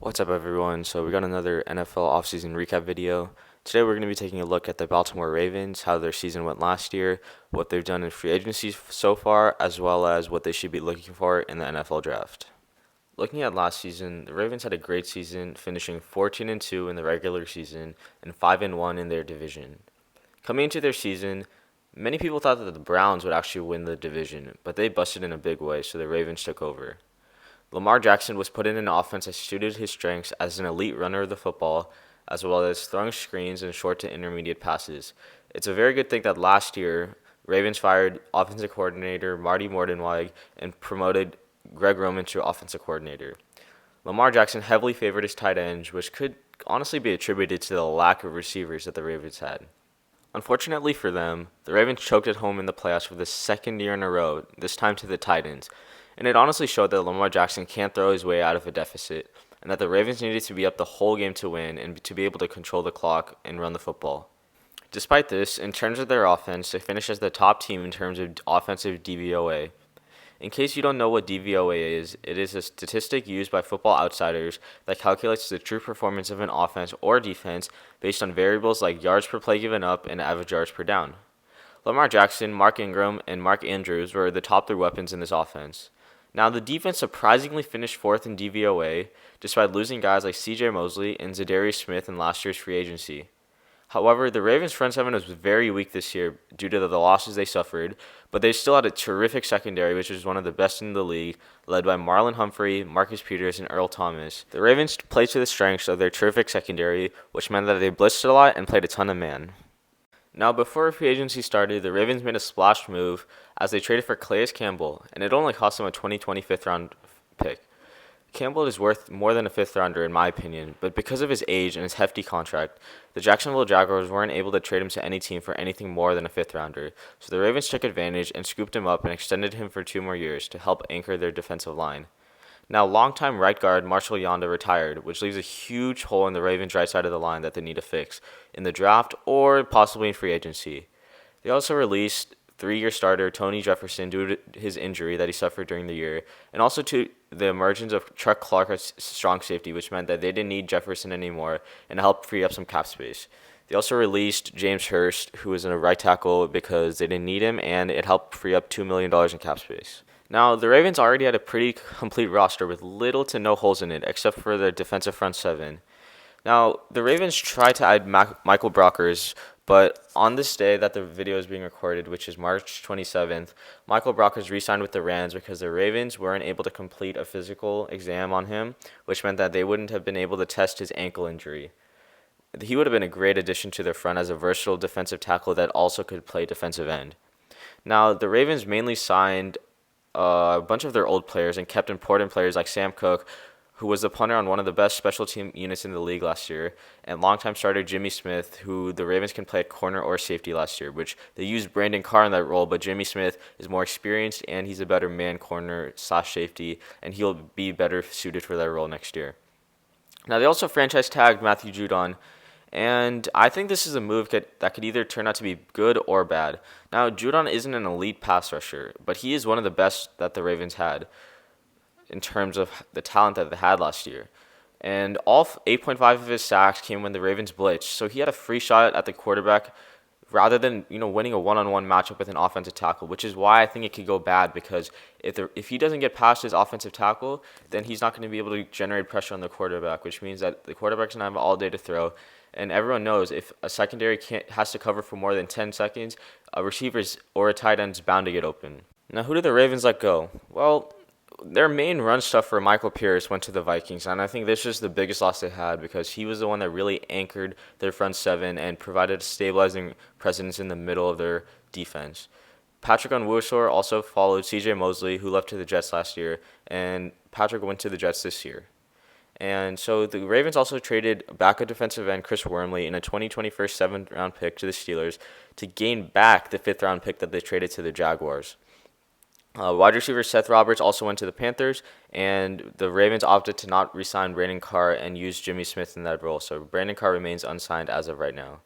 What's up, everyone? So, we got another NFL offseason recap video. Today, we're going to be taking a look at the Baltimore Ravens, how their season went last year, what they've done in free agency so far, as well as what they should be looking for in the NFL draft. Looking at last season, the Ravens had a great season, finishing 14-2 in the regular season and 5-1 in their division. Coming into their season, many people thought that the Browns would actually win the division, but they busted in a big way, so the Ravens took over. Lamar Jackson was put in an offense that suited his strengths as an elite runner of the football, as well as throwing screens and short to intermediate passes. It's a very good thing that last year, Ravens fired offensive coordinator Marty Mordenweg and promoted Greg Roman to offensive coordinator. Lamar Jackson heavily favored his tight ends, which could honestly be attributed to the lack of receivers that the Ravens had. Unfortunately for them, the Ravens choked at home in the playoffs for the second year in a row, this time to the Titans, and it honestly showed that Lamar Jackson can't throw his way out of a deficit, and that the Ravens needed to be up the whole game to win and to be able to control the clock and run the football. Despite this, in terms of their offense, they finished as the top team in terms of offensive DVOA. In case you don't know what DVOA is, it is a statistic used by Football Outsiders that calculates the true performance of an offense or defense based on variables like yards per play given up and average yards per down. Lamar Jackson, Mark Ingram, and Mark Andrews were the top three weapons in this offense. Now, the defense surprisingly finished fourth in DVOA, despite losing guys like C.J. Mosley and Zadarius Smith in last year's free agency. However, the Ravens' front seven was very weak this year due to the losses they suffered, but they still had a terrific secondary, which was one of the best in the league, led by Marlon Humphrey, Marcus Peters, and Earl Thomas. The Ravens played to the strengths of their terrific secondary, which meant that they blitzed a lot and played a ton of man. Now, before free agency started, the Ravens made a splash move as they traded for Calais Campbell, and it only cost them a 2020 fifth-round pick. Campbell is worth more than a fifth-rounder in my opinion, but because of his age and his hefty contract, the Jacksonville Jaguars weren't able to trade him to any team for anything more than a fifth-rounder, so the Ravens took advantage and scooped him up and extended him for 2 more years to help anchor their defensive line. Now, longtime right guard Marshall Yanda retired, which leaves a huge hole in the Ravens' right side of the line that they need to fix in the draft or possibly in free agency. They also released 3-year starter Tony Jefferson due to his injury that he suffered during the year, and also to the emergence of Chuck Clark as strong safety, which meant that they didn't need Jefferson anymore and helped free up some cap space. They also released James Hurst, who was in a right tackle, because they didn't need him, and it helped free up $2 million in cap space. Now, the Ravens already had a pretty complete roster with little to no holes in it, except for their defensive front seven. Now, the Ravens tried to add Michael Brockers, but on this day that the video is being recorded, which is March 27th, Michael Brockers re-signed with the Rams because the Ravens weren't able to complete a physical exam on him, which meant that they wouldn't have been able to test his ankle injury. He would have been a great addition to their front as a versatile defensive tackle that also could play defensive end. Now, the Ravens mainly signed a bunch of their old players and kept important players like Sam Cook, who was the punter on one of the best special team units in the league last year, and longtime starter Jimmy Smith, who the Ravens can play at corner or safety last year, which they used Brandon Carr in that role, but Jimmy Smith is more experienced and he's a better man corner / safety, and he'll be better suited for that role next year. Now, they also franchise tagged Matthew Judon, and I think this is a move that could either turn out to be good or bad. Now, Judon isn't an elite pass rusher, but he is one of the best that the Ravens had in terms of the talent that they had last year. And all 8.5 of his sacks came when the Ravens blitzed, so he had a free shot at the quarterback rather than winning a one-on-one matchup with an offensive tackle, which is why I think it could go bad, because if he doesn't get past his offensive tackle, then he's not going to be able to generate pressure on the quarterback, which means that the quarterback's going to have all day to throw. And everyone knows if a secondary has to cover for more than 10 seconds, a receiver or a tight end is bound to get open. Now, who did the Ravens let go? Well, their main run stuffer, Michael Pierce, went to the Vikings, and I think this is the biggest loss they had because he was the one that really anchored their front seven and provided a stabilizing presence in the middle of their defense. Patrick Onwuasor also followed C.J. Mosley, who left to the Jets last year, and Patrick went to the Jets this year. And so the Ravens also traded backup defensive end Chris Wormley in a 2021 7th-round pick to the Steelers to gain back the 5th-round pick that they traded to the Jaguars. Wide receiver Seth Roberts also went to the Panthers, and the Ravens opted to not re-sign Brandon Carr and use Jimmy Smith in that role, so Brandon Carr remains unsigned as of right now.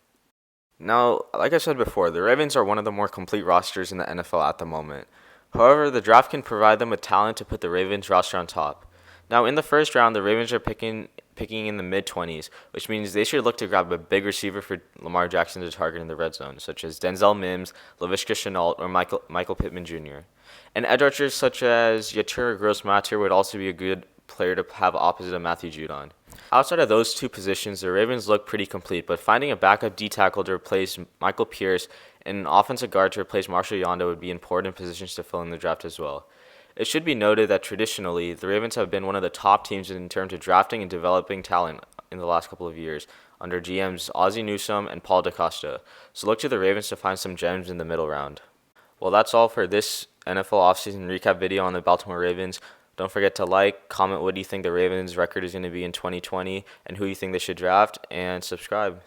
Now, like I said before, the Ravens are one of the more complete rosters in the NFL at the moment. However, the draft can provide them with talent to put the Ravens roster on top. Now, in the first round, the Ravens are picking picking in the mid-20s, which means they should look to grab a big receiver for Lamar Jackson to target in the red zone, such as Denzel Mims, Laviska Shenault, or Michael Pittman Jr. And edge rushers such as Yatura Gross-Matter would also be a good player to have opposite of Matthew Judon. Outside of those two positions, the Ravens look pretty complete, but finding a backup D tackle to replace Michael Pierce and an offensive guard to replace Marshall Yanda would be important positions to fill in the draft as well. It should be noted that traditionally, the Ravens have been one of the top teams in terms of drafting and developing talent in the last couple of years under GMs Ozzie Newsome and Paul DaCosta. So look to the Ravens to find some gems in the middle round. Well, that's all for this NFL offseason recap video on the Baltimore Ravens. Don't forget to like, comment what do you think the Ravens record is going to be in 2020 and who you think they should draft, and subscribe.